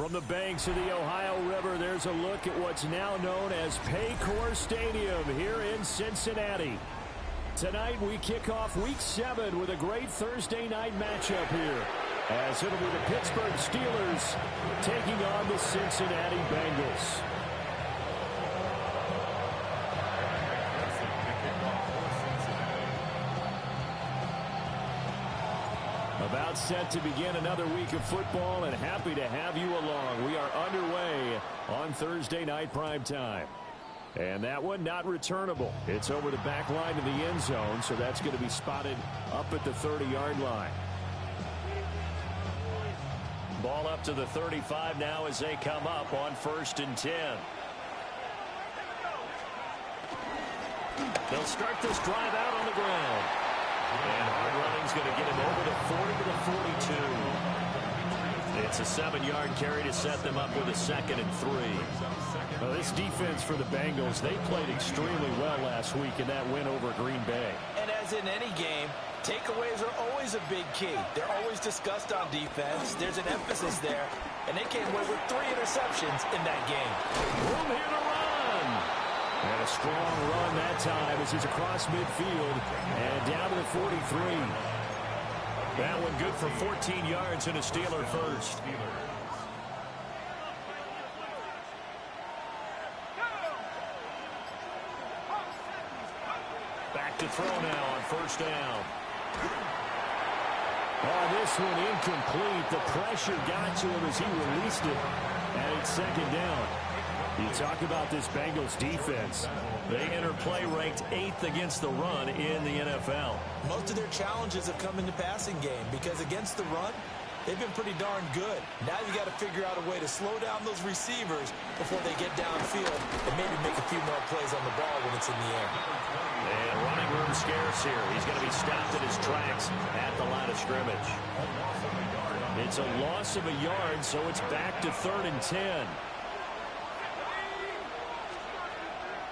From the banks of the Ohio River, there's a look at what's now known as Paycor Stadium here in Cincinnati. Tonight we kick off Week 7 with a great Thursday night matchup here, as it'll be the Pittsburgh Steelers taking on the Cincinnati Bengals. About set to begin another week of football, and happy to have you along. We are underway on Thursday night primetime. And that one not returnable. It's over the back line of the end zone, so that's going to be spotted up at the 30-yard line. Ball up to the 35 now as they come up on 1st and 10. They'll start this drive out on the ground. And hard running's going to get him over the 40 to the 42. It's a 7-yard carry to set them up with a 2nd and 3. Well, this defense for the Bengals, they played extremely well last week in that win over Green Bay. And as in any game, takeaways are always a big key. They're always discussed on defense. There's an emphasis there. And they came away with 3 interceptions in that game. Room here to run. And a strong run that time as he's across midfield and down to the 43. That one good for 14 yards and a Steeler first. Back to throw now on 1st down. Oh, this one incomplete. The pressure got to him as he released it. And it's 2nd down. You talk about this Bengals defense. They enter play ranked 8th against the run in the NFL. Most of their challenges have come in the passing game because against the run, they've been pretty darn good. Now you got to figure out a way to slow down those receivers before they get downfield and maybe make a few more plays on the ball when it's in the air. And running room scarce here. He's going to be stopped in his tracks at the line of scrimmage. It's a loss of a yard, so it's back to 3rd and 10.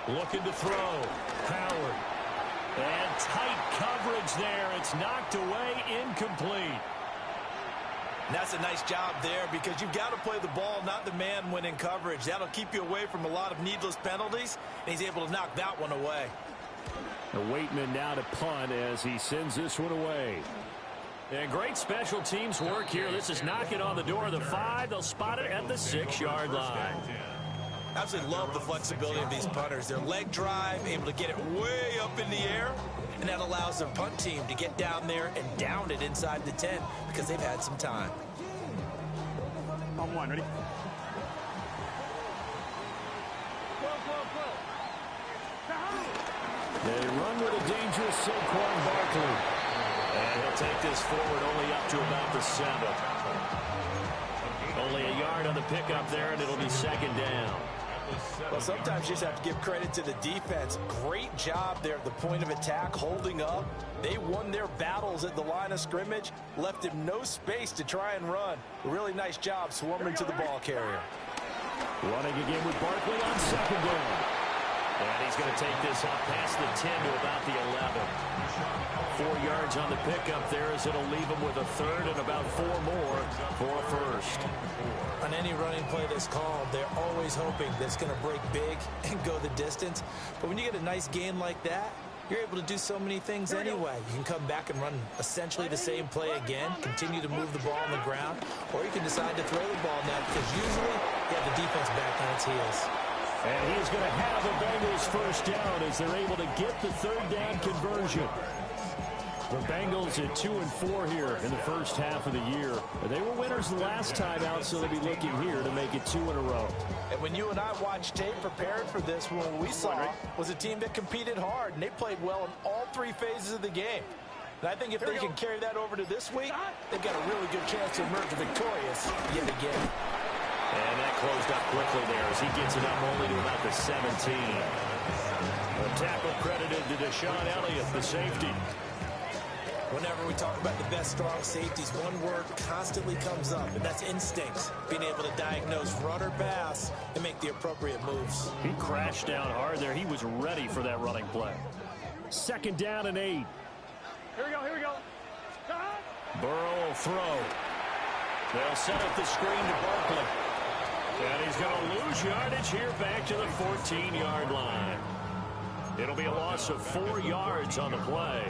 Looking to throw. Howard. And tight coverage there. It's knocked away, incomplete. And that's a nice job there because you've got to play the ball, not the man when in coverage. That'll keep you away from a lot of needless penalties, and he's able to knock that one away. Waitman now to punt as he sends this one away. And great special teams work here. This is knocking on the door of the 5. They'll spot it at the 6-yard line. Absolutely love the flexibility of these punters. Their leg drive, able to get it way up in the air, and that allows their punt team to get down there and down it inside the 10 because they've had some time. On 1, ready? They run with a dangerous Saquon Barkley. And he'll take this forward only up to about the 7. Only a yard on the pickup there, and it'll be 2nd down. Well, sometimes you just have to give credit to the defense. Great job there at the point of attack, holding up. They won their battles at the line of scrimmage, left him no space to try and run. A really nice job swarming to the ball carrier. Running again with Barkley on 2nd down. And he's going to take this up past the 10 to about the 11. 4 yards on the pickup there as it'll leave him with a 3rd and about 4 more for a first. On any running play that's called, they're always hoping that it's going to break big and go the distance. But when you get a nice gain like that, you're able to do so many things anyway. You can come back and run essentially the same play again, continue to move the ball on the ground, or you can decide to throw the ball now because usually you have the defense back on its heels. And he's going to have a Bengals first down as they're able to get the 3rd down conversion. The Bengals at 2-4 here in the first half of the year. They were winners the last time out, so they'll be looking here to make it 2 in a row. And when you and I watched tape prepared for this, what we saw was a team that competed hard, and they played well in all 3 phases of the game. And I think if they can carry that over to this week, they've got a really good chance to emerge victorious yet again. And that closed up quickly there as he gets it up only to about the 17. A tackle credited to Deshaun Elliott, the safety. Whenever we talk about the best strong safeties, one word constantly comes up, and that's instincts. Being able to diagnose run or pass and make the appropriate moves. He crashed down hard there. He was ready for that running play. 2nd down and 8. Here we go, here we go. Burrow will throw. They'll set up the screen to Barkley. And he's going to lose yardage here back to the 14-yard line. It'll be a loss of 4 yards on the play.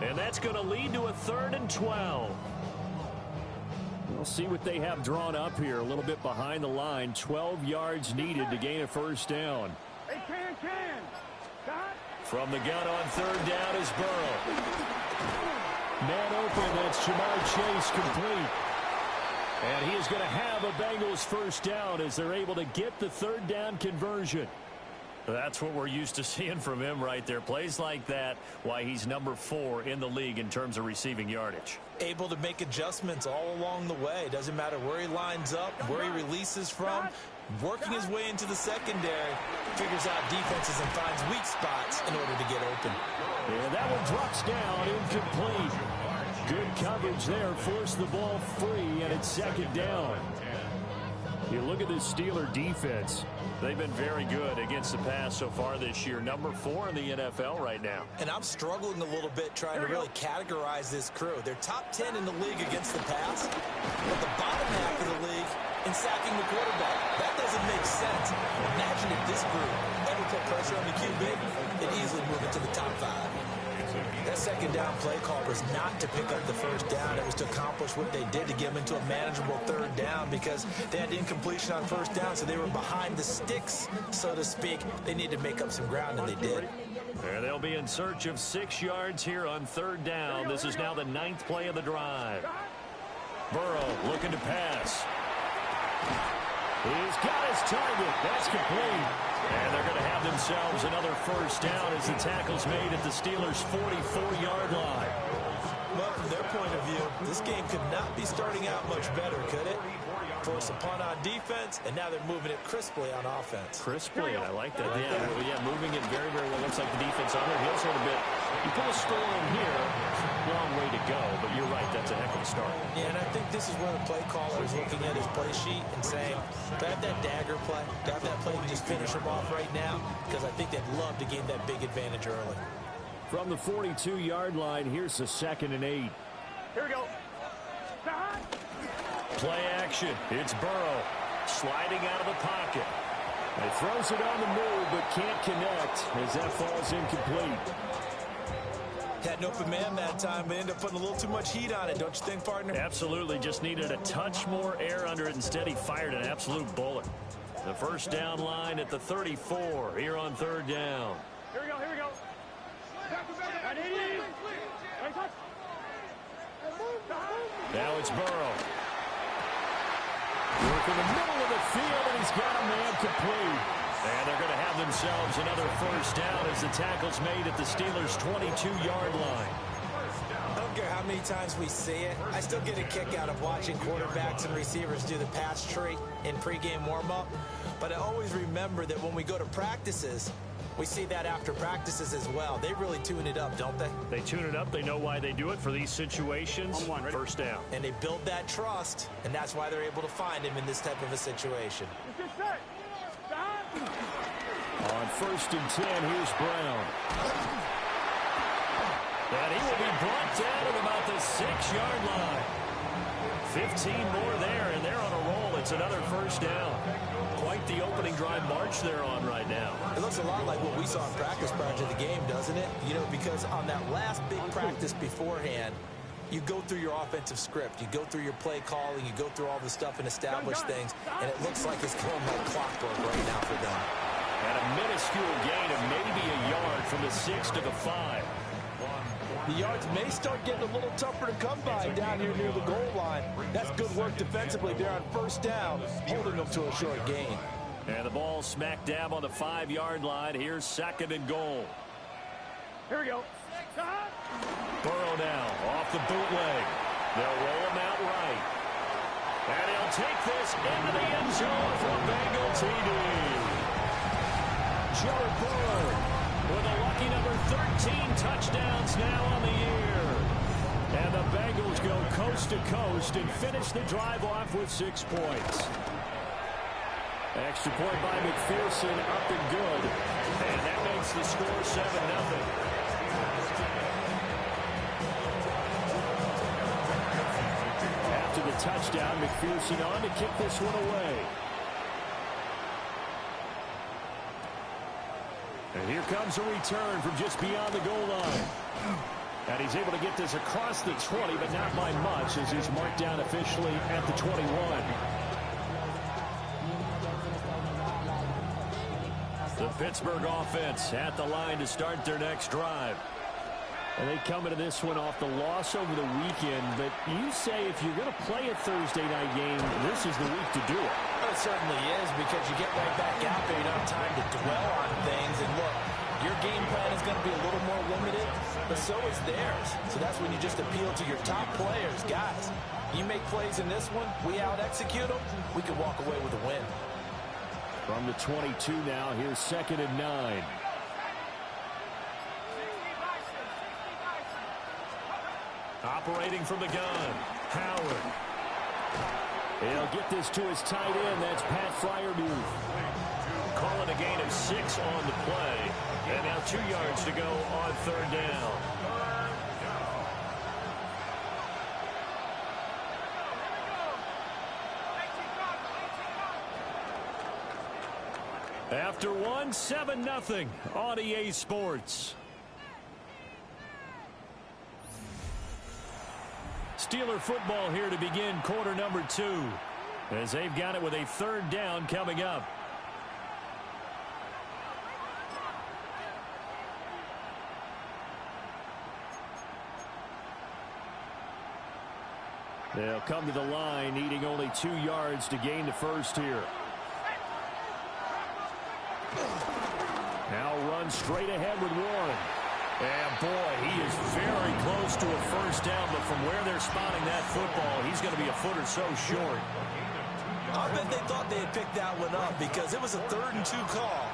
And that's going to lead to a 3rd and 12. We'll see what they have drawn up here. A little bit behind the line. 12 yards needed to gain a first down. Hey, can. From the gun on 3rd down is Burrow. Man open. That's Jamar Chase complete. And he is going to have a Bengals first down as they're able to get the 3rd down conversion. That's what we're used to seeing from him right there. Plays like that, why he's number 4 in the league in terms of receiving yardage. Able to make adjustments all along the way. Doesn't matter where he lines up, where he releases from. Working his way into the secondary. Figures out defenses and finds weak spots in order to get open. And that one drops down, incomplete. Good coverage there, forced the ball free, and it's 2nd down. You look at this Steeler defense. They've been very good against the pass so far this year. Number 4 in the NFL right now. And I'm struggling a little bit trying to really categorize this crew. They're top 10 in the league against the pass, but the bottom half of the league in sacking the quarterback. That doesn't make sense. Imagine if this group ever put pressure on the QB, it'd easily move it to the top 5. That 2nd down play call was not to pick up the first down. It was to accomplish what they did to get them into a manageable 3rd down because they had incompletion on first down, so they were behind the sticks, so to speak. They needed to make up some ground, and they did. And they'll be in search of 6 yards here on 3rd down. This is now the 9th play of the drive. Burrow looking to pass. He's got his target. That's complete. And they're going to have themselves another first down as the tackle's made at the Steelers' 44-yard line. Well, from their point of view, this game could not be starting out much better, could it? Force a punt on defense, and now they're moving it crisply on offense. Crisply, I like that. Yeah, moving it very, very well. Looks like the defense on their heels a little bit. You pull a score in here, long way to go, but you're right, that's a heck of a start. Yeah, and I think this is where the play caller is looking at his play sheet and saying, do I have that dagger play? Do I have that play to just finish him off right now? Because I think they'd love to gain that big advantage early. From the 42-yard line, here's the 2nd and 8. Here we go. Play action. It's Burrow sliding out of the pocket. He throws it on the move, but can't connect as that falls incomplete. Had an open man that time, but ended up putting a little too much heat on it, don't you think, partner? Absolutely. Just needed a touch more air under it. Instead, he fired an absolute bullet. The first down line at the 34 here on 3rd down. Here we go. Now it's Burrow. Work in the middle of the field, and he's got a man complete. And they're going to have themselves another first down as the tackle's made at the Steelers' 22-yard line. I don't care how many times we see it. I still get a kick out of watching quarterbacks and receivers do the pass tree in pregame warm-up. But I always remember that when we go to practices, we see that after practices as well. They really tune it up, don't they? They tune it up. They know why they do it for these situations. First down. And they build that trust, and that's why they're able to find him in this type of a situation. On 1st and 10, here's Brown. And he will be brought down at about the 6-yard line. 15 more there, and they're on a roll. It's another first down. Quite the opening drive march they're on right now. It looks a lot like what we saw in practice prior to the game, doesn't it? You know, because on that last big practice beforehand, you go through your offensive script. You go through your play calling. You go through all the stuff and establish things. And it looks like it's going like clockwork right now for them. And a minuscule gain of maybe a yard from the 6 to the 5. The yards may start getting a little tougher to come by down here near the goal line. That's good work defensively there on first down, holding them to a short gain. And the ball smack dab on the 5-yard line. Here's 2nd and goal. Here we go. Burrow now off the bootleg. They'll roll him out right. And he'll take this into the end zone for a Bengal TD. Joe Burrow with a lucky number 13 touchdowns now on the year. And the Bengals go coast to coast and finish the drive off with 6 points. Extra point by McPherson, up and good. And that makes the score 7-0. After the touchdown, McPherson on to kick this one away. And here comes a return from just beyond the goal line. And he's able to get this across the 20, but not by much, as he's marked down officially at the 21. The Pittsburgh offense at the line to start their next drive. And they come into this one off the loss over the weekend. But you say if you're going to play a Thursday night game, this is the week to do it. Well, it certainly is, because you get right back out there. You don't have time to dwell on things. And look, your game plan is going to be a little more limited, but so is theirs. So that's when you just appeal to your top players. Guys, you make plays in this one, we out-execute them, we can walk away with a win. From the 22 now, here's 2nd and 9. Operating from the gun, Howard. He'll get this to his tight end. That's Pat Fryermuth. Calling a gain of 6 on the play. And now 2 yards to go on 3rd down. After 1, 7-0 on EA Sports. Steeler football here to begin quarter number 2, as they've got it with a 3rd down coming up. They'll come to the line, needing only 2 yards to gain the first here. Now run straight ahead with Warren. And boy, he is very close to a first down, but from where they're spotting that football, he's going to be a foot or so short. I bet they thought they had picked that one up, because it was a 3rd and 2 call,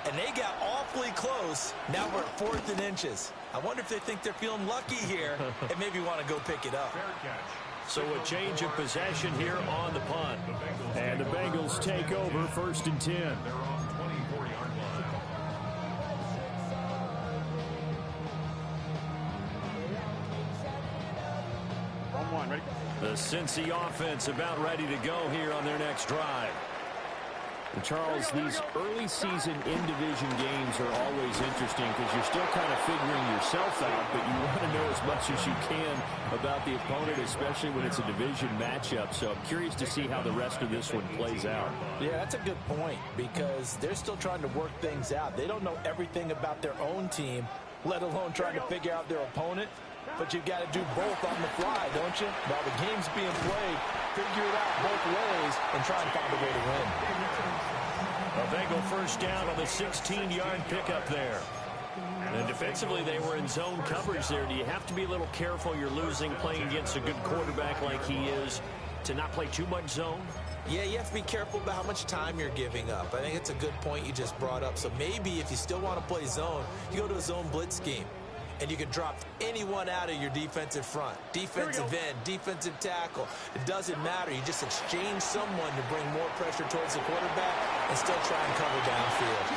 and they got awfully close. Now we're at 4th and inches. I wonder if they think they're feeling lucky here and maybe want to go pick it up. So a change of possession here on the punt. And the Bengals take over 1st and 10. The Cincy offense about ready to go here on their next drive. And Charles, these early season in-division games are always interesting because you're still kind of figuring yourself out, but you want to know as much as you can about the opponent, especially when it's a division matchup. So I'm curious to see how the rest of this one plays out. Yeah, that's a good point, because they're still trying to work things out. They don't know everything about their own team, let alone trying to figure out their opponent. But you've got to do both on the fly, don't you? While the game's being played, figure it out both ways and try and find a way to win. A Bengal first down on the 16-yard pickup there. And defensively, they were in zone coverage there. Do you have to be a little careful? You're losing playing against a good quarterback like he is to not play too much zone? Yeah, you have to be careful about how much time you're giving up. I think it's a good point you just brought up. So maybe if you still want to play zone, you go to a zone blitz scheme. And you can drop anyone out of your defensive front. Defensive end, defensive tackle. It doesn't matter. You just exchange someone to bring more pressure towards the quarterback and still try and cover downfield.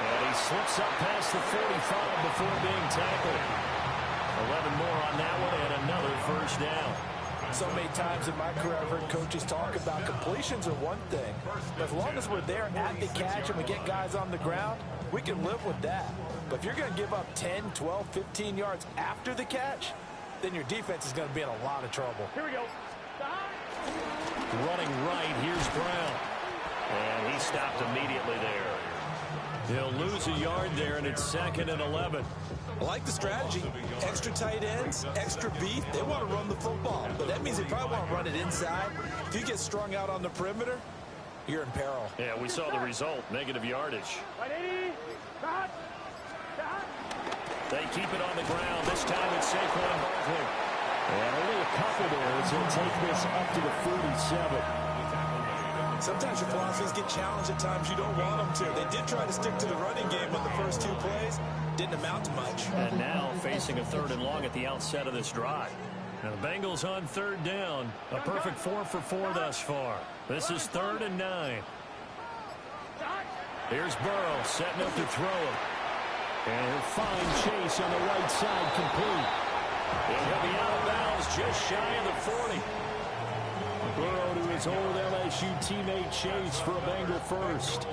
And he slips up past the 45 before being tackled. 11 more on that one and another first down. So many times in my career, I've heard coaches talk about completions are one thing. But as long as we're there at the catch and we get guys on the ground, we can live with that. But if you're going to give up 10, 12, 15 yards after the catch, then your defense is going to be in a lot of trouble. Here we go. Running right, here's Brown. And he stopped immediately there. He'll lose a yard there, and it's 2nd and 11. I like the strategy. Extra tight ends, extra beef. They want to run the football, but that means they probably want to run it inside. If you get strung out on the perimeter, you're in peril. Yeah, we saw the result, negative yardage. They keep it on the ground. This time it's Saquon Barkley. And only a couple there as he'll take this up to the 47. Sometimes your philosophies get challenged at times you don't want them to. They did try to stick to the running game on the first 2 plays. Didn't amount to much. And now facing a 3rd and long at the outset of this drive. Now the Bengals on 3rd down. A perfect 4 for 4 thus far. This is 3rd and 9. Here's Burrow setting up to throw it. And he'll find Chase on the right side complete. And he'll be out of bounds just shy of the 40. Burrow to his old LSU teammate Chase for a Bengal first.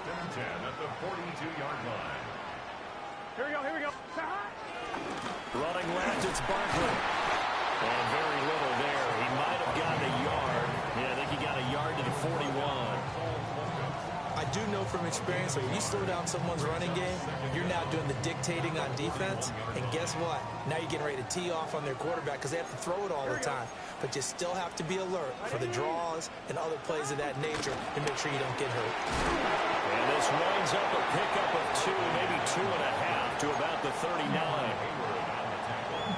and 10 at the 42-yard line. Here we go, here we go. Running left, it's Barkley. And very little there. He might have gotten a yard. Yeah, I think he got a yard to the 41. I do know from experience that when you slow down someone's running game, you're now doing the dictating on defense. And guess what? Now you're getting ready to tee off on their quarterback because they have to throw it all the time. But you still have to be alert for the draws and other plays of that nature and make sure you don't get hurt. And this winds up a pickup of 2, maybe 2.5 to about the 39.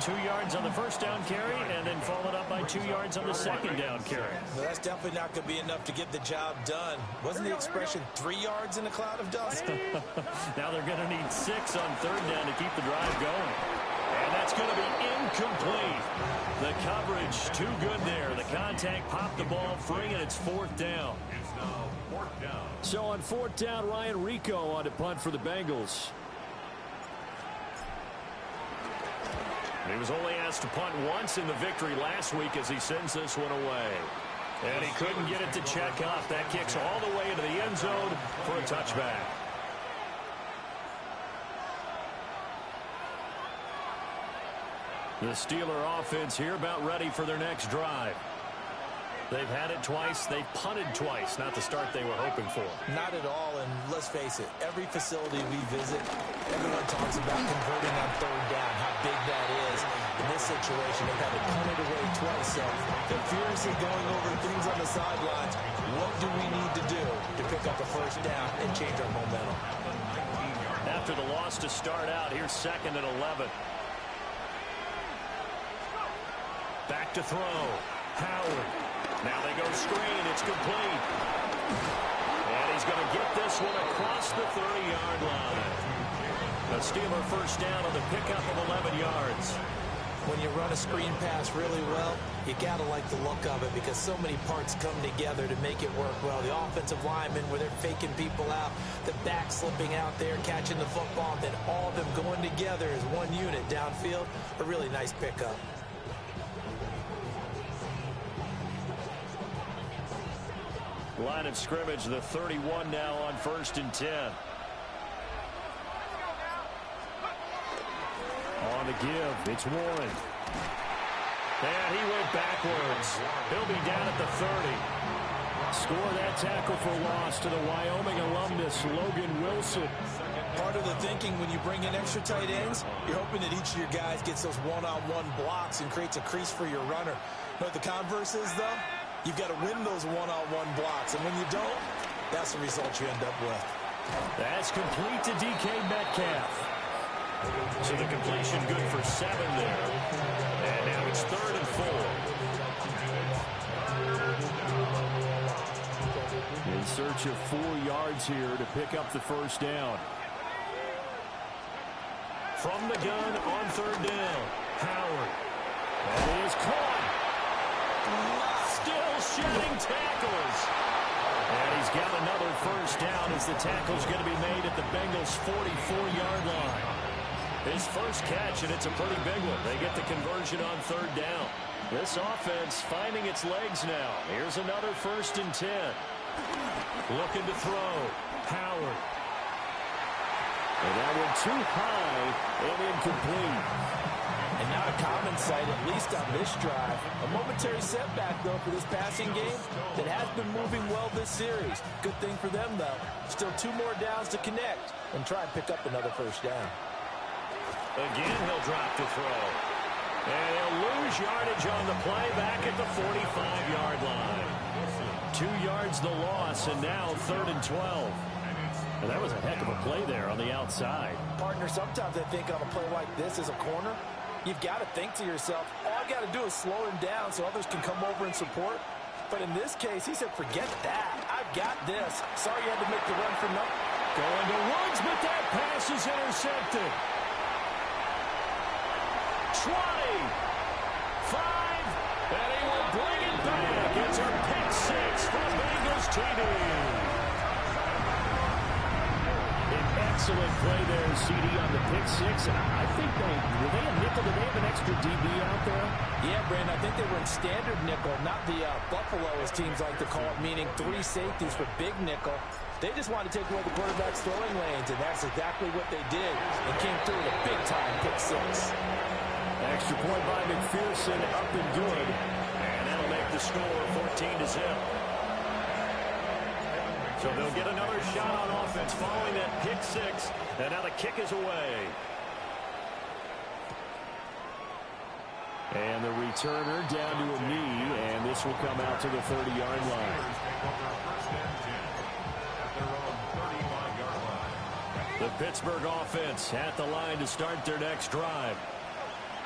2 yards on the first down carry, and then followed up by 2 yards on the second down carry. Well, that's definitely not going to be enough to get the job done. Wasn't the expression 3 yards in a cloud of dust? Now they're going to need 6 on third down to keep the drive going. And that's going to be incomplete. The coverage too good there. The contact popped the ball free, and it's fourth down. It's now fourth down. So on fourth down, Ryan Rico on to punt for the Bengals. He was only asked to punt once in the victory last week as he sends this one away. And he couldn't get it to check up. That kicks all the way into the end zone for a touchback. The Steeler offense here about ready for their next drive. They've had it twice. They've punted twice. Not the start they were hoping for. Not at all, and let's face it, every facility we visit, everyone talks about converting on third down, how big that is. In this situation, they've had to punt it away twice, so they're furiously going over things on the sidelines. What do we need to do to pick up a first down and change our momentum? After the loss to start out, here's 2nd and 11. Back to throw. Howard. Now they go screen. It's complete. And he's going to get this one across the 30-yard line. A Steeler first down on the pickup of 11 yards. When you run a screen pass really well, you got to like the look of it because so many parts come together to make it work well. The offensive linemen, where they're faking people out, the back slipping out there, catching the football, and then all of them going together as one unit downfield. A really nice pickup. Line of scrimmage, the 31 now on 1st and 10. On the give, it's Warren. And he went backwards. He'll be down at the 30. Score that tackle for loss to the Wyoming alumnus, Logan Wilson. Part of the thinking when you bring in extra tight ends, you're hoping that each of your guys gets those one-on-one blocks and creates a crease for your runner. But the converse is, though, you've got to win those one-on-one blocks. And when you don't, that's the result you end up with. That's complete to DK Metcalf. So the completion good for 7 there. And now it's 3rd and 4. In search of 4 yards here to pick up the first down. From the gun on 3rd down. Howard. That is caught. Still shedding tackles. And he's got another first down as the tackle's going to be made at the Bengals' 44-yard line. His first catch, and it's a pretty big one. They get the conversion on 3rd down. This offense finding its legs now. Here's another 1st and 10. Looking to throw. Howard. And that one too high and incomplete. And not a common sight, at least on this drive. A momentary setback, though, for this passing game that has been moving well this series. Good thing for them, though. Still 2 more downs to connect and try and pick up another first down. Again, he'll drop to throw. And he'll lose yardage on the play back at the 45-yard line. 2 yards the loss, and now 3rd and 12. And that was a heck of a play there on the outside. Partner, sometimes I think on a play like this as a corner, you've got to think to yourself, all I've got to do is slow him down so others can come over and support. But in this case, he said, forget that. I've got this. Sorry you had to make the run for nothing. Going to Woods, but that pass is intercepted. 20, 5, and he will bring it back. It's a pick 6 for Bengals TD. An excellent play there, CD, on the pick 6. And I think were they a nickel? Did they have an extra DB out there? Yeah, Brandon, I think they were in standard nickel, not the Buffalo, as teams like to call it, meaning 3 safeties for big nickel. They just want to take away the quarterback's throwing lanes, and that's exactly what they did. They came through with a big-time pick six. Extra point by McPherson, up and good. And that'll make the score 14-0. So they'll get another shot on offense following that pick six. And now the kick is away. And the returner down to a knee, and this will come out to the 30-yard line. The Pittsburgh offense at the line to start their next drive.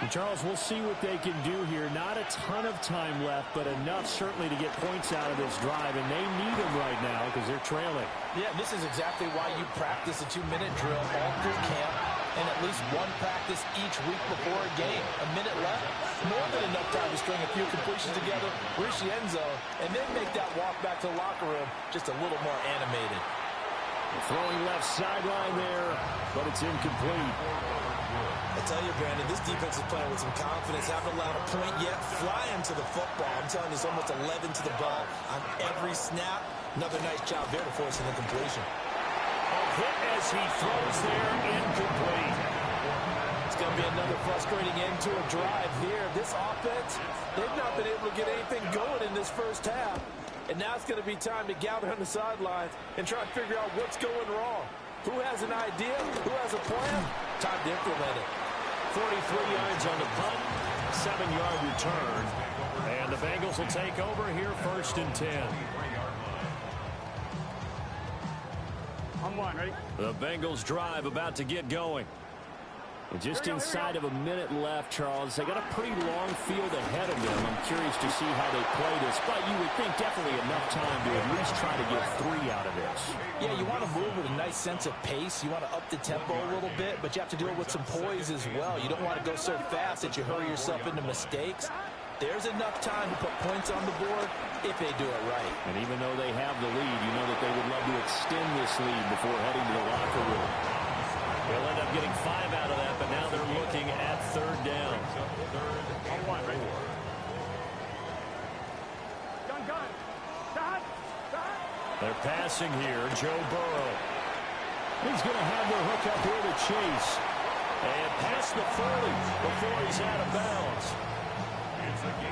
And Charles, we'll see what they can do here. Not a ton of time left, but enough certainly to get points out of this drive, and they need them right now because they're trailing. Yeah, this is exactly why you practice a 2-minute drill all through camp and at least one practice each week before a game. A minute left, more than enough time to string a few completions together, reach the end zone, and then make that walk back to the locker room just a little more animated. Throwing left sideline there, but it's incomplete. I tell you, Brandon, this defense is playing with some confidence. Haven't allowed a point yet. Flying to the football. I'm telling you, it's almost 11 to the ball on every snap. Another nice job there to force an incompletion. A hit as he throws there, incomplete. It's going to be another frustrating end to a drive here. This offense, they've not been able to get anything going in this first half. And now it's going to be time to gather on the sidelines and try to figure out what's going wrong. Who has an idea? Who has a plan? Time to implement it. 43 yards on the punt, 7-yard return. And the Bengals will take over here, 1st and 10. On one, ready? The Bengals drive about to get going. And just inside of a minute left, Charles. They got a pretty long field ahead of them. I'm curious to see how they play this, but you would think definitely enough time to at least try to get 3 out of this. Yeah, you want to move with a nice sense of pace. You want to up the tempo a little bit, but you have to do it with some poise as well. You don't want to go so fast that you hurry yourself into mistakes. There's enough time to put points on the board if they do it right. And even though they have the lead, you know that they would love to extend this lead before heading to the locker room. They'll end up getting 5 out of that, but now they're looking at 3rd down. On one, ready? Gun. Dot. They're passing here. Joe Burrow. He's going to have the hook up here to Chase. And past the 30 before he's out of bounds.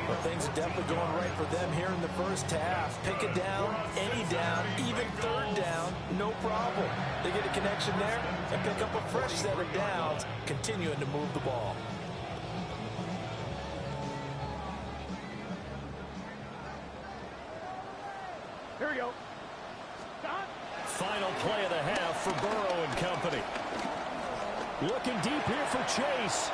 Well, things are definitely going right for them here in the first half. Pick it down, any down, even 3rd down, no problem. They get a connection there and pick up a fresh set of downs, continuing to move the ball. Here we go. Dot. Final play of the half for Burrow and company. Looking deep here for Chase.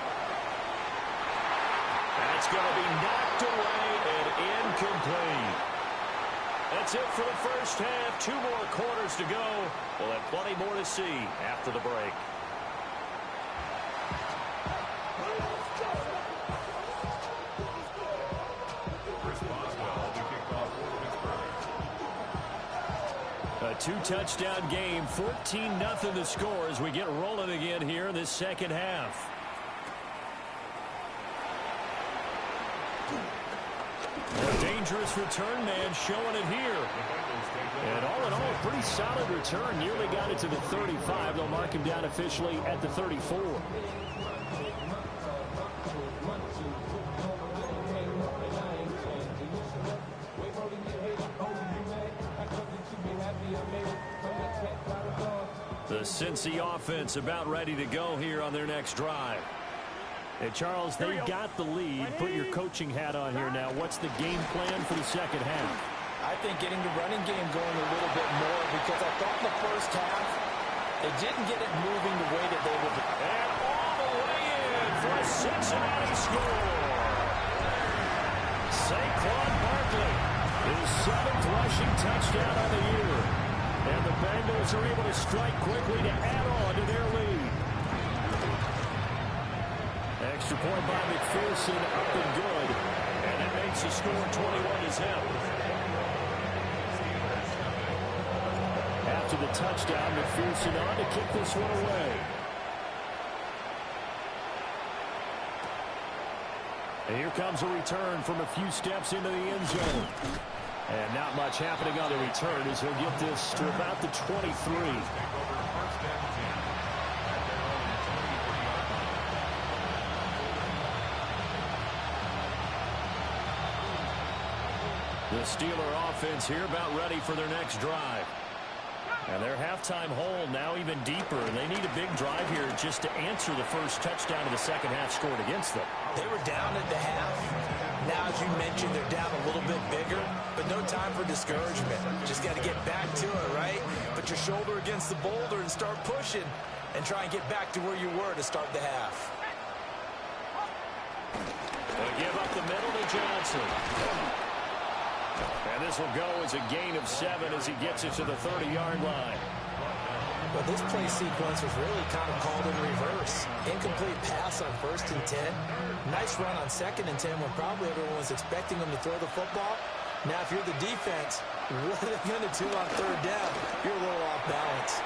That's going to be knocked away and incomplete. That's it for the first half. 2 more quarters to go. We'll have plenty more to see after the break. A 2-touchdown game, 14-0 the score as we get rolling again here in this second half. A dangerous return man showing it here. And all in all, a pretty solid return. Nearly got it to the 35. They'll mark him down officially at the 34. The Cincy offense about ready to go here on their next drive. And Charles, they've got the lead. Put your coaching hat on here now. What's the game plan for the second half? I think getting the running game going a little bit more, because I thought in the first half they didn't get it moving the way that they would. And all the way in for a Cincinnati score. Saquon Barkley, his 7th rushing touchdown on the year. And the Bengals are able to strike quickly to add on to their lead. Extra point by McPherson, up and good. And that makes the score 21-0. After the touchdown, McPherson on to kick this one away. And here comes a return from a few steps into the end zone. And not much happening on the return as he'll get this to about the 23. The Steeler offense here about ready for their next drive. And their halftime hole now even deeper. And they need a big drive here just to answer the first touchdown of the second half scored against them. They were down at the half. Now, as you mentioned, they're down a little bit bigger, but no time for discouragement. Just got to get back to it, right? Put your shoulder against the boulder and start pushing and try and get back to where you were to start the half. They'll give up the middle to Johnson. And this will go as a gain of 7 as he gets it to the 30-yard line. Well, this play sequence was really kind of called in reverse. Incomplete pass on 1st and 10. Nice run on 2nd and 10 when probably everyone was expecting him to throw the football. Now, if you're the defense, what are they going to do on 3rd down? You're a little off balance.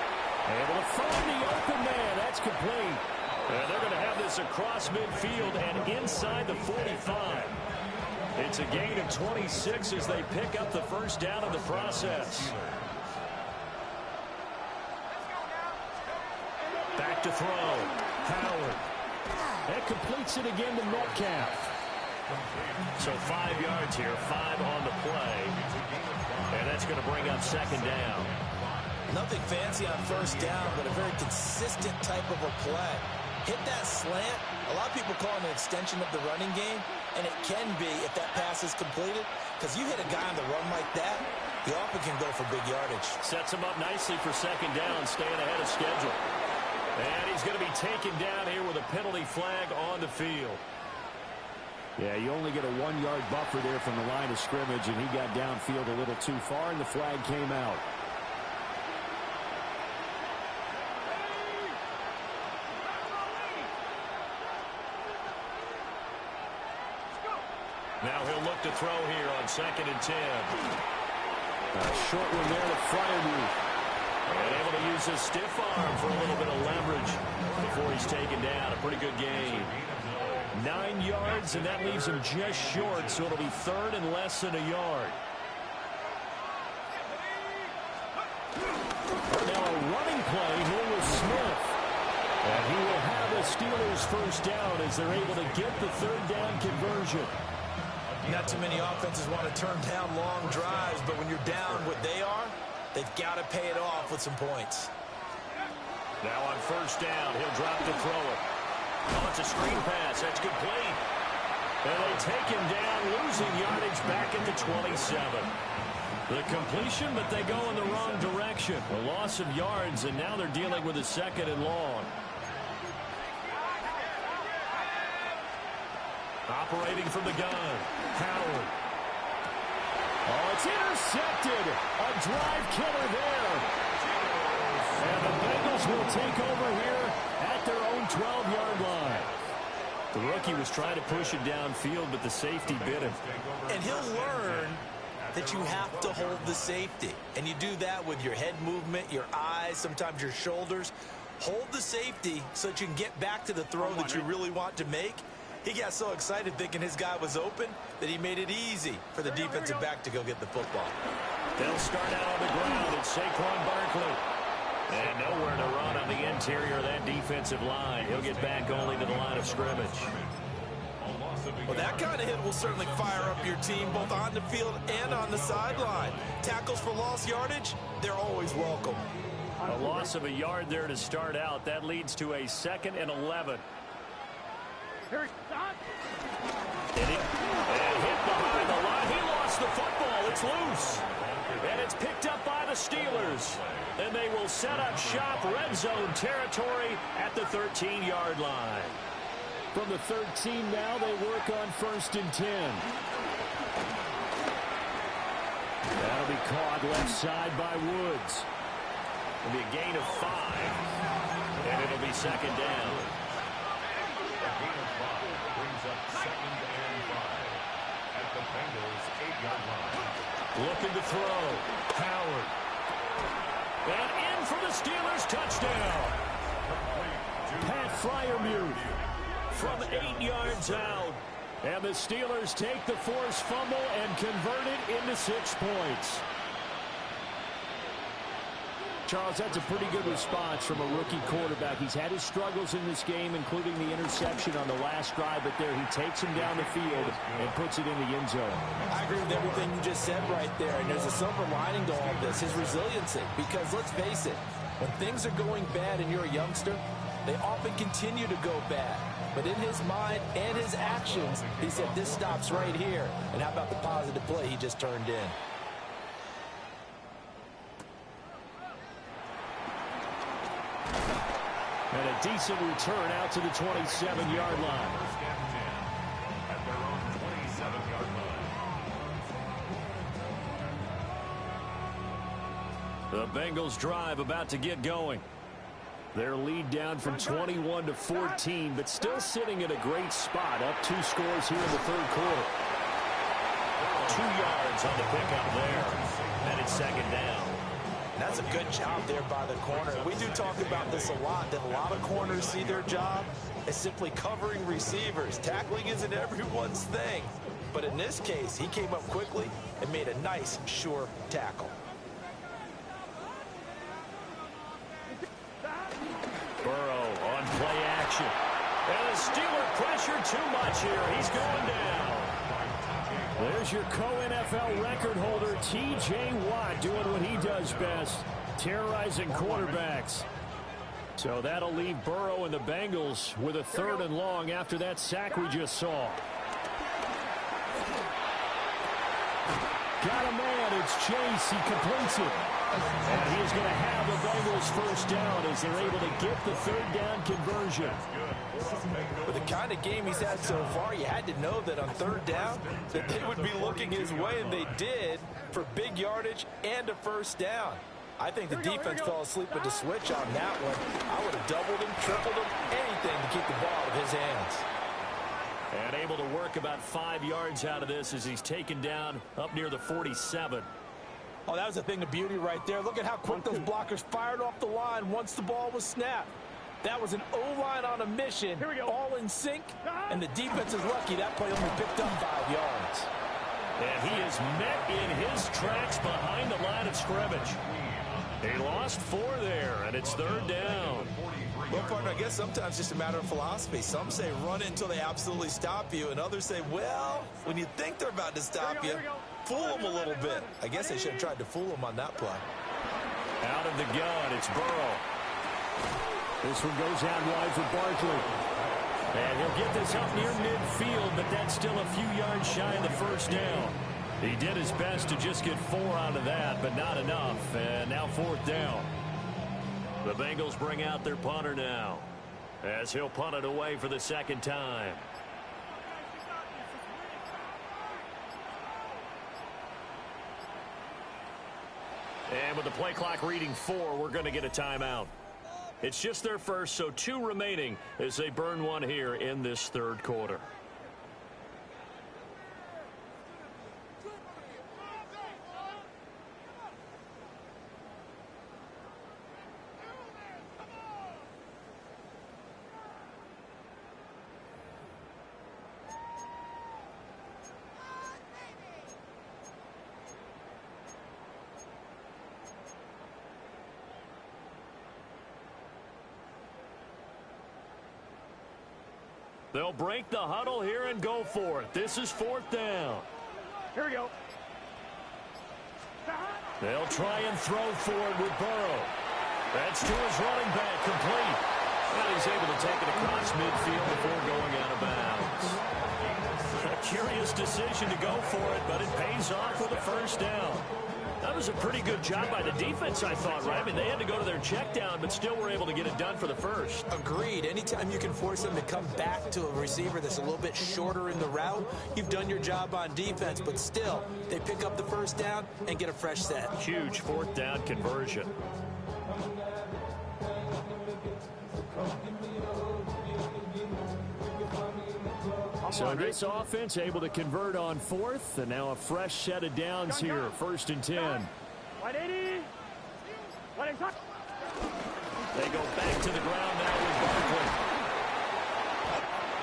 Able to find the open man. That's complete. And they're going to have this across midfield and inside the 45. It's a gain of 26 as they pick up the first down in the process. Back to throw. Howard. That completes it again to Metcalf. So 5 yards here, 5 on the play. And that's going to bring up 2nd down. Nothing fancy on 1st down, but a very consistent type of a play. Hit that slant. A lot of people call it an extension of the running game, and it can be if that pass is completed, because you hit a guy on the run like that, he often can go for big yardage. Sets him up nicely for 2nd down, staying ahead of schedule. And he's going to be taken down here with a penalty flag on the field. Yeah, you only get a 1-yard buffer there from the line of scrimmage, and he got downfield a little too far, and the flag came out. Now he'll look to throw here on 2nd and 10. A short one there to Freiermuth. And able to use his stiff arm for a little bit of leverage before he's taken down. A pretty good gain. 9 yards, and that leaves him just short, so it'll be 3rd and less than a yard. Now a running play here with Smith. And he will have the Steelers first down as they're able to get the 3rd down conversion. Not too many offenses want to turn down long drives, but when you're down what they are, they've got to pay it off with some points. Now on 1st down, he'll drop to throw it. Oh, it's a screen pass. That's complete. And they take him down, losing yardage back at the 27. The completion, but they go in the wrong direction. A loss of yards, and now they're dealing with a 2nd and long. Operating from the gun, Howard. Oh, it's intercepted. A drive killer there. And the Bengals will take over here at their own 12-yard line. The rookie was trying to push it downfield, but the safety bit him. And he'll learn that you have to hold the safety. And you do that with your head movement, your eyes, sometimes your shoulders. Hold the safety so that you can get back to the throw that you really want to make. He got so excited thinking his guy was open that he made it easy for the defensive back to go get the football. They'll start out on the ground. It's Saquon Barkley. And nowhere to run on the interior of that defensive line. He'll get back only to the line of scrimmage. Well, that kind of hit will certainly fire up your team both on the field and on the sideline. Tackles for lost yardage, they're always welcome. A loss of a yard there to start out. That leads to a 2nd and 11. Here, Don. And hit behind the line. He lost the football. It's loose. And it's picked up by the Steelers. And they will set up shop, red zone territory at the 13-yard line. From the 13 now, they work on 1st and 10. That'll be caught left side by Woods. It'll be a gain of 5. And it'll be 2nd down. A gain of 5 brings up 2nd and 5 at the Bengals' 8-yard line. Looking to throw. Howard. And in for the Steelers touchdown. Pat Freiermuth from 8 yards out. And the Steelers take the forced fumble and convert it into 6 points. Charles, that's a pretty good response from a rookie quarterback. He's had his struggles in this game, including the interception on the last drive, but there he takes him down the field and puts it in the end zone. I agree with everything you just said right there, and there's a silver lining to all of this, his resiliency. Because let's face it, when things are going bad and you're a youngster, they often continue to go bad. But in his mind and his actions, he said, this stops right here. And how about the positive play he just turned in? And a decent return out to the 27-yard line. First and 10 at their own 27-yard line. The Bengals drive about to get going. Their lead down from 21 to 14, but still sitting in a great spot. Up 2 scores here in the third quarter. 2 yards on the pickup there. And it's second down. That's a good job there by the corner. We do talk about this a lot, that a lot of corners see their job as simply covering receivers. Tackling isn't everyone's thing. But in this case, he came up quickly and made a nice, sure tackle. Burrow on play action. And the Steeler pressure too much here. He's going down. There's your co-NFL record holder, T.J. Watt, doing what he does best, terrorizing quarterbacks. So that'll leave Burrow and the Bengals with a 3rd and long after that sack we just saw. Got a man, it's Chase, he completes it. And he is going to have the Bengals first down as they're able to get the 3rd down conversion. With the kind of game he's had so far, you had to know that on 3rd down that they would be looking his way, and they did, for big yardage and a first down. I think the defense fell asleep with the switch on that one. I would have doubled him, tripled him, anything to keep the ball out of his hands. And able to work about 5 yards out of this as he's taken down up near the 47. Oh, that was a thing of beauty right there. Look at how quick those blockers fired off the line once the ball was snapped. That was an O-line on a mission, all in sync, and the defense is lucky that play only picked up 5 yards. And he is met in his tracks behind the line of scrimmage. He lost 4 there, and it's 3rd down. Well, partner, I guess sometimes it's just a matter of philosophy. Some say run it until they absolutely stop you, and others say, well, when you think they're about to stop you, fool them a little bit. I guess they should have tried to fool them on that play. Out of the gun, it's Burrow. This one goes out wide for Barkley. And he'll get this up near midfield, but that's still a few yards shy of the first down. He did his best to just get 4 out of that, but not enough. And now 4th down. The Bengals bring out their punter now, as he'll punt it away for the 2nd time. And with the play clock reading 4, we're going to get a timeout. It's just their first, so 2 remaining as they burn 1 here in this 3rd quarter. They'll break the huddle here and go for it. This is 4th down. Here we go. They'll try and throw for it with Burrow. That's to his running back, complete. And he's able to take it across midfield before going out of bounds. A curious decision to go for it, but it pays off with a first down. That was a pretty good job by the defense, I thought, right? I mean, they had to go to their check down, but still were able to get it done for the first. Agreed. Anytime you can force them to come back to a receiver that's a little bit shorter in the route, you've done your job on defense, but still, they pick up the first down and get a fresh set. Huge 4th down conversion. So this offense able to convert on 4th, and now a fresh set of downs here, 1st and 10. 180. 180. They go back to the ground now with Barkley.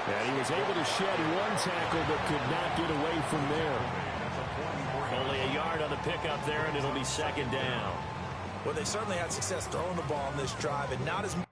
And he was able to shed one tackle but could not get away from there. Only a yard on the pickup there, and it'll be second down. Well, they certainly had success throwing the ball on this drive, and not as much.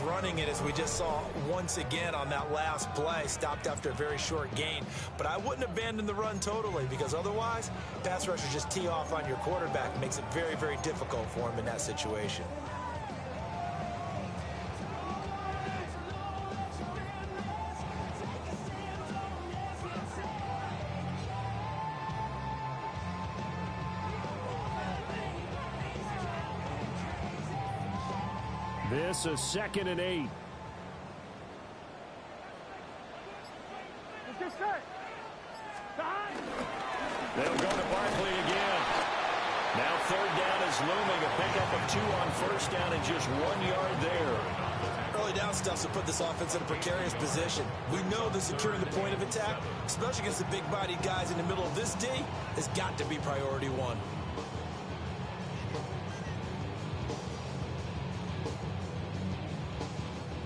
Running it, as we just saw once again on that last play, stopped after a very short gain. But I wouldn't abandon the run totally, because otherwise pass rushers just tee off on your quarterback. It makes it very, very difficult for him in that situation. This is 2nd and 8. Let's get set. Behind. They'll go to Barkley again. Now third down is looming. A pickup of 2 on first down and just 1 yard there. Early down stuffs will put this offense in a precarious position. We know that securing the point of attack, especially against the big-bodied guys in the middle of this D, has got to be priority one.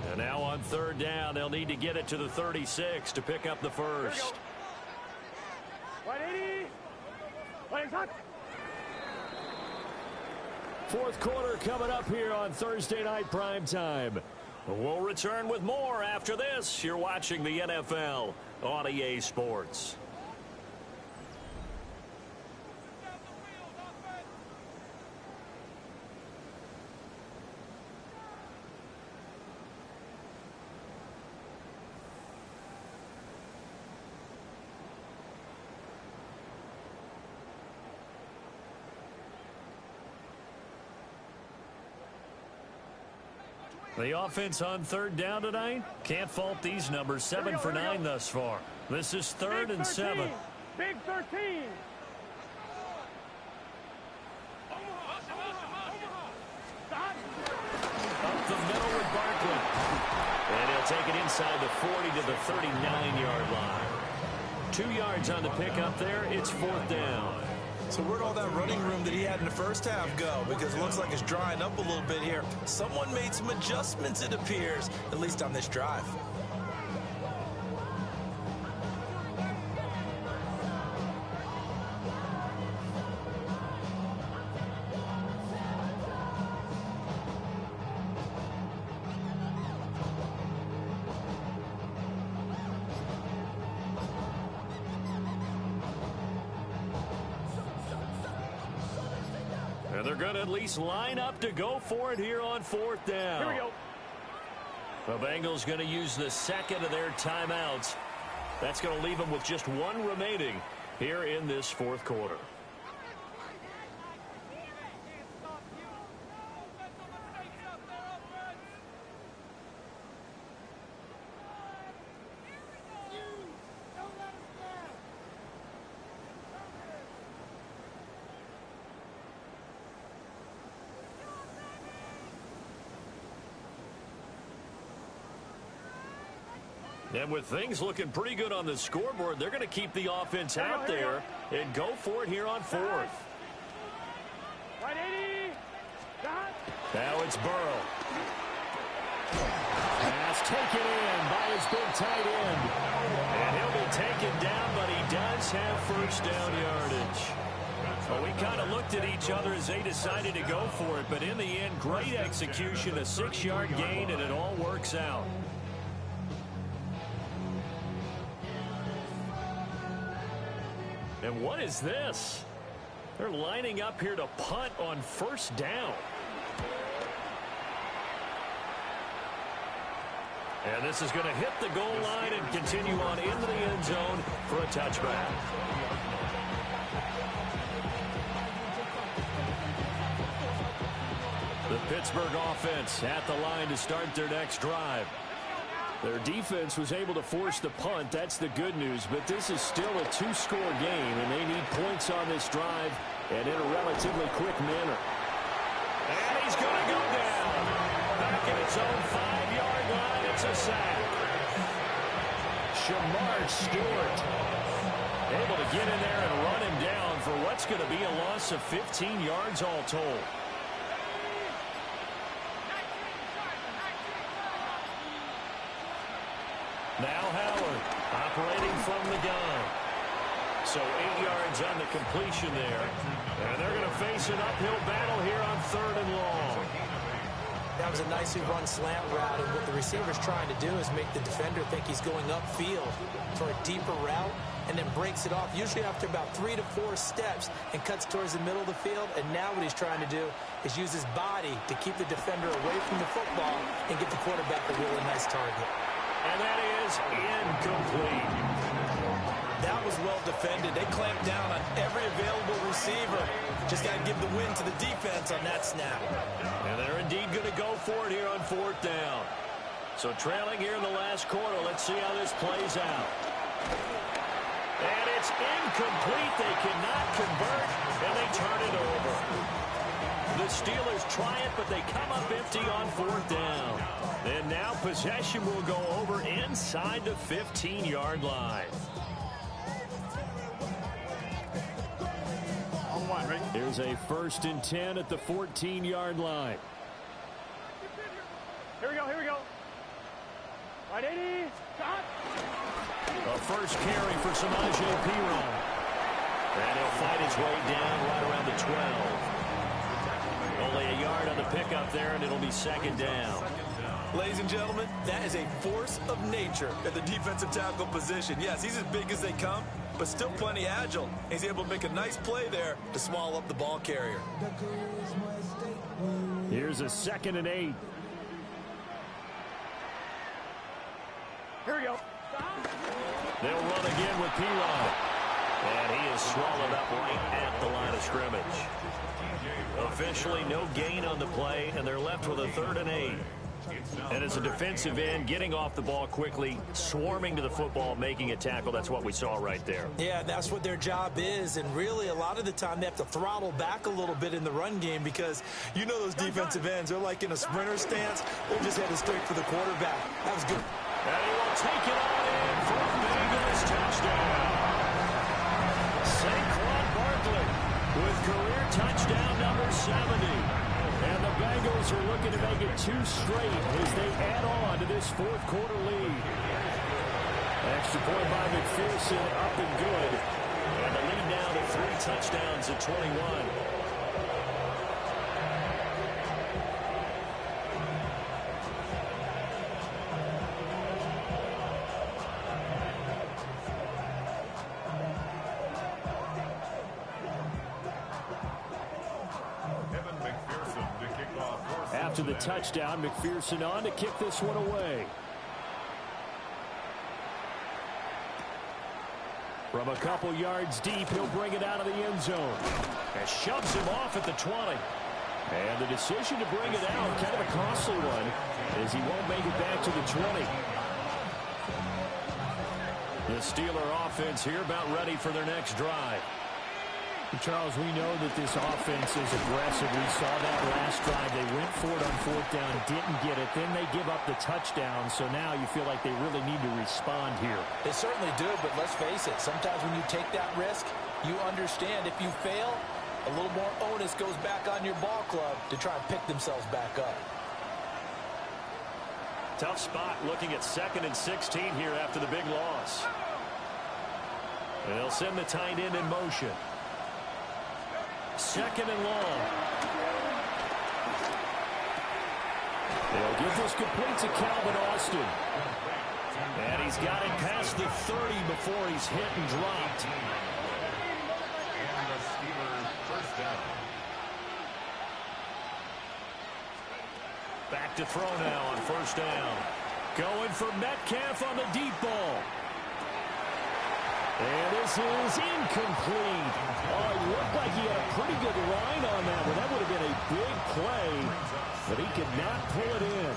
And now on third down, they'll need to get it to the 36 to pick up the first. 180. 180. Fourth quarter coming up here on Thursday Night Primetime. We'll return with more after this. You're watching the NFL on EA Sports. The offense on third down tonight. Can't fault these numbers. 7 for 9 thus far. This is third and 7. Big 13. Up the middle with Barkley. And he'll take it inside the 40 to the 39-yard line. 2 yards on the pickup there. It's fourth down. So where'd all that running room that he had in the first half go? Because it looks like it's drying up a little bit here. Someone made some adjustments, it appears, at least on this drive. And they're going to at least line up to go for it here on fourth down. Here we go. The Bengals going to use the second of their timeouts. That's going to leave them with just 1 remaining here in this fourth quarter. And with things looking pretty good on the scoreboard, they're going to keep the offense out there and go for it here on fourth. 180. Got. Now it's Burrow. Pass taken in by his big tight end. And he'll be taken down, but he does have first down yardage. Well, we kind of looked at each other as they decided to go for it, but in the end, great execution, a 6-yard gain, and it all works out. And what is this? They're lining up here to punt on first down. And this is going to hit the goal line and continue on into the end zone for a touchback. The Pittsburgh offense at the line to start their next drive. Their defense was able to force the punt. That's the good news. But this is still a 2-score game, and they need points on this drive and in a relatively quick manner. And he's going to go down. Back at its own 5-yard line, it's a sack. Shamar Stewart able to get in there and run him down for what's going to be a loss of 15 yards all told. Now Howard operating from the gun. So 8 yards on the completion there. And they're going to face an uphill battle here on 3rd and long. That was a nicely run slant route, and what the receiver's trying to do is make the defender think he's going upfield for a deeper route, and then breaks it off, usually after about 3 to 4 steps, and cuts towards the middle of the field. And now what he's trying to do is use his body to keep the defender away from the football and get the quarterback a really nice target. And that is incomplete. That was well defended. They clamped down on every available receiver. Just got to give the win to the defense on that snap. And they're indeed going to go for it here on 4th down. So trailing here in the last quarter. Let's see how this plays out. And it's incomplete. They cannot convert, and they turn it over. The Steelers try it, but they come up empty on 4th down. And now possession will go over inside the 15-yard line. Here's a 1st and 10 at the 14-yard line. Here we go, here we go. Right, 80. Shot. A first carry for Samaje Perine. And he'll fight his way down right around the 12. Only a yard on the pickup there, and it'll be 2nd down. Ladies and gentlemen, that is a force of nature at the defensive tackle position. Yes, he's as big as they come, but still plenty agile. He's able to make a nice play there to swallow up the ball carrier. Here's a 2nd and 8. Here we go. They'll run again with Perine. And he is swallowed up right at the line of scrimmage. Officially no gain on the play, and they're left with a 3rd and 8. And as a defensive end, getting off the ball quickly, swarming to the football, making a tackle, that's what we saw right there. Yeah, that's what their job is, and really a lot of the time they have to throttle back a little bit in the run game because you know those defensive ends, they're like in a sprinter stance. They're just headed straight for the quarterback. That was good. And he will take it on in for a Bengals touchdown. Saquon Barkley with career touchdown number 70. And the Bengals are looking to make it 2 straight as they add on to this 4th quarter lead. Extra point by McPherson, up and good. And the lead now to 3 touchdowns at 21. After the touchdown, McPherson on to kick this one away. From a couple yards deep, he'll bring it out of the end zone. And shoves him off at the 20. And the decision to bring it out, kind of a costly one, as he won't make it back to the 20. The Steeler offense here about ready for their next drive. Charles, we know that this offense is aggressive. We saw that last drive. They went for it on 4th down, didn't get it. Then they give up the touchdown. So now you feel like they really need to respond here. They certainly do, but let's face it. Sometimes when you take that risk, you understand if you fail, A little more onus goes back on your ball club to try and pick themselves back up. Tough spot looking at 2nd and 16 here after the big loss. And they'll send the tight end in motion. 2nd and long. They'll give this complete to Calvin Austin. And he's got it past the 30 before he's hit and dropped. And the Steelers first down. Back to throw now on 1st down. Going for Metcalf on the deep ball. And this is incomplete. Oh, it looked like he had a pretty good line on that one. That would have been a big play, but he could not pull it in.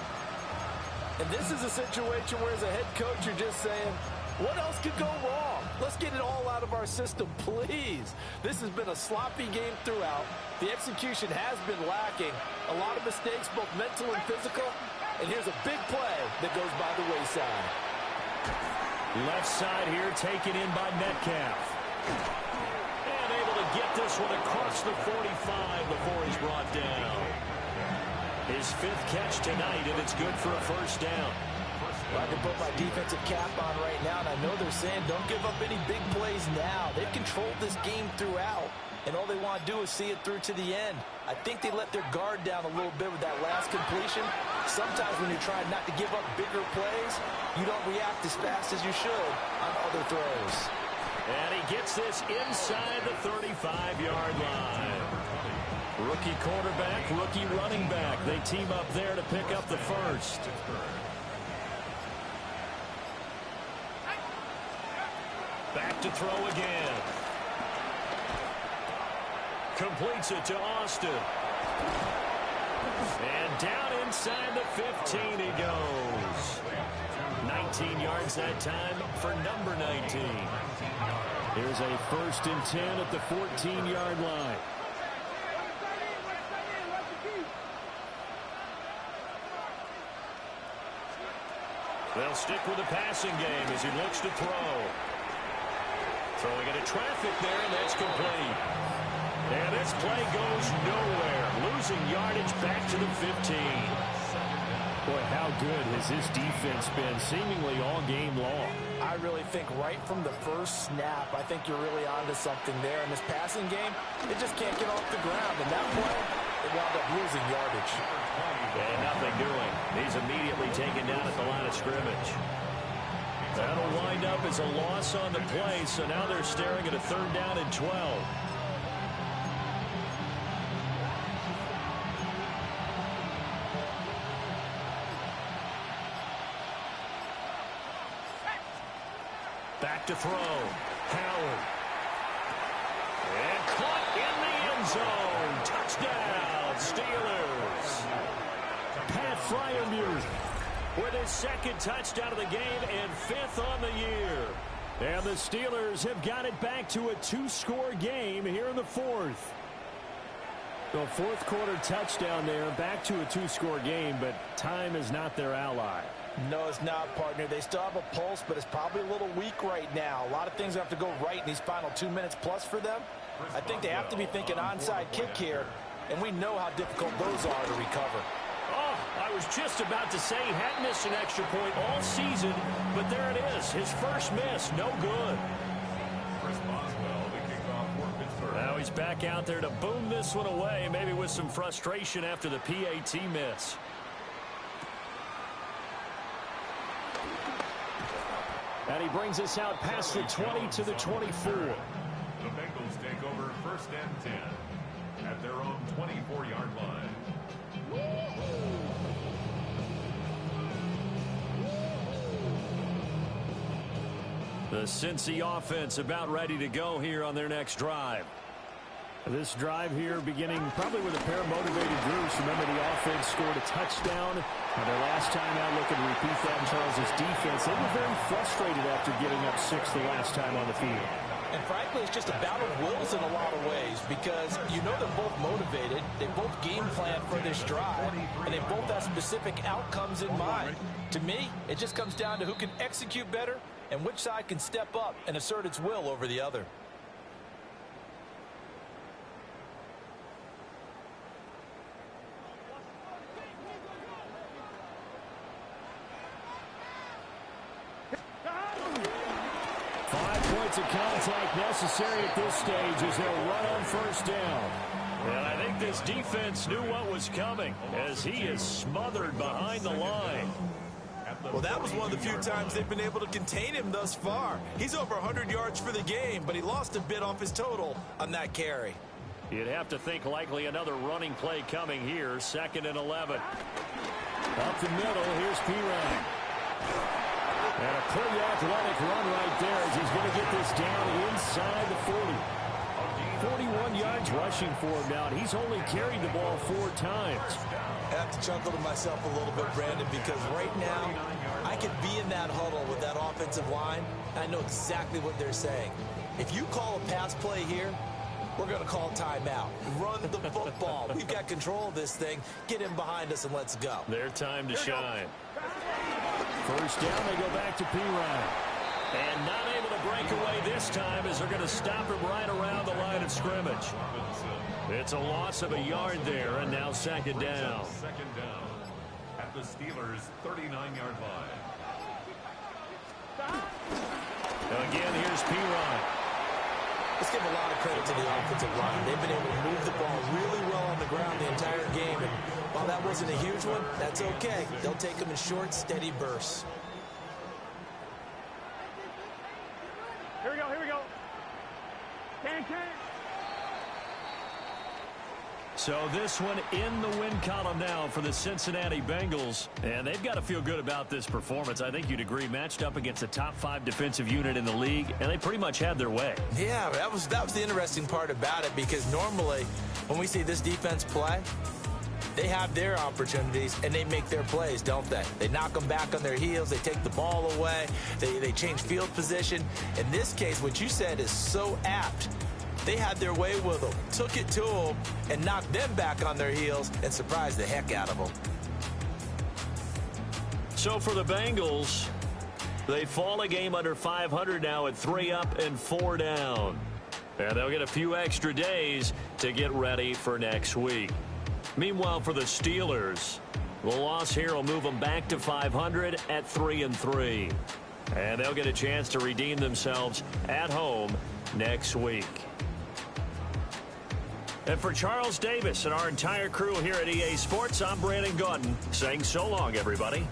And this is a situation where as a head coach you're just saying, what else could go wrong? Let's get it all out of our system, please. This has been a sloppy game throughout. The execution has been lacking. A lot of mistakes, both mental and physical. And here's a big play that goes by the wayside. Left side here taken in by Metcalf. And able to get this one across the 45 before he's brought down. His 5th catch tonight, and it's good for a 1st down. I can put my defensive cap on right now, and I know they're saying don't give up any big plays now. They've controlled this game throughout, and all they want to do is see it through to the end. I think they let their guard down a little bit with that last completion. Sometimes when you're trying not to give up bigger plays, you don't react as fast as you should on other throws. And he gets this inside the 35-yard line. Rookie quarterback, rookie running back. They team up there to pick up the 1st. Back to throw again. Completes it to Austin. And down inside the 15 he goes. 19 yards that time for number 19. Here's a 1st and 10 at the 14-yard line. They'll stick with the passing game as he looks to throw. Throwing into traffic there, and that's complete. And this play goes nowhere. Losing yardage back to the 15. Boy, how good has this defense been seemingly all game long? I really think right from the first snap, I think you're really onto something there. In this passing game, it just can't get off the ground. And that play, it wound up losing yardage. And nothing doing. He's immediately taken down at the line of scrimmage. That'll wind up as a loss on the play, so now they're staring at a 3rd down and 12. Back to throw. Howard. And caught in the end zone. Touchdown, Steelers. Pat Freiermuth With his 2nd touchdown of the game and 5th on the year. And the Steelers have got it back to a 2-score game here in the 4th. The 4th quarter touchdown there, back to a 2-score game, but time is not their ally. No, it's not, partner. They still have a pulse, but it's probably a little weak right now. A lot of things have to go right in these final 2 minutes plus for them. I think they have to be thinking onside kick here, and we know how difficult those are to recover. Oh, I was just about to say he hadn't missed an extra point all season, but there it is. His first miss, no good. Now he's back out there to boom this one away, maybe with some frustration after the PAT miss. And he brings us out past the 20 to the 24. The Bengals take over 1st and 10 at their own 24-yard line. The Cincy offense about ready to go here on their next drive. This drive here beginning probably with a pair of motivated groups. Remember, the offense scored a touchdown. And their last time out looking to repeat that in Charles' defense. They were very frustrated after giving up 6 the last time on the field. And frankly, it's just a battle of wills in a lot of ways because you know they're both motivated. They both game plan for this drive, and they both have specific outcomes in mind. To me, it just comes down to who can execute better and which side can step up and assert its will over the other. points of contact necessary at this stage as they'll run on first down. And I think this defense knew what was coming as he is smothered behind the line. Well, that was one of the few times they've been able to contain him thus far. He's over 100 yards for the game, but he lost a bit off his total on that carry. You'd have to think likely another running play coming here, 2nd and 11. Up the middle, here's Pirine. And a pretty athletic run right there as he's going to get this down inside the 40. 41 yards rushing for him now, and he's only carried the ball 4 times. I have to chuckle to myself a little bit, Brandon, because right now I could be in that huddle with that offensive line. I know exactly what they're saying. If you call a pass play here, we're going to call timeout. Run the football. We've got control of this thing. Get him behind us and let's go. Their time to shine. First down, they go back to Pirine. And not able to break away this time as they're going to stop him right around the line of scrimmage. It's a loss of a yard there, and now 2nd down. 2nd down at the Steelers' 39-yard line. Now again, here's Pirine. Let's give a lot of credit to the offensive line. They've been able to move the ball really well on the ground the entire game. And while that wasn't a huge one, that's okay. They'll take them in short, steady bursts. Here we go, here we go. Can. So this one in the win column now for the Cincinnati Bengals. And they've got to feel good about this performance. I think you'd agree, matched up against a top 5 defensive unit in the league, and they pretty much had their way. Yeah, that was the interesting part about it, because normally when we see this defense play, they have their opportunities and they make their plays, don't they? They knock them back on their heels. They take the ball away. They change field position. In this case, what you said is so apt. They had their way with them, took it to them, and knocked them back on their heels and surprised the heck out of them. So for the Bengals, they fall a game under 500 now at 3 up and 4 down. And they'll get a few extra days to get ready for next week. Meanwhile, for the Steelers, the loss here will move them back to 500 at 3-3. And they'll get a chance to redeem themselves at home next week. And for Charles Davis and our entire crew here at EA Sports, I'm Brandon Gaudin saying so long, everybody.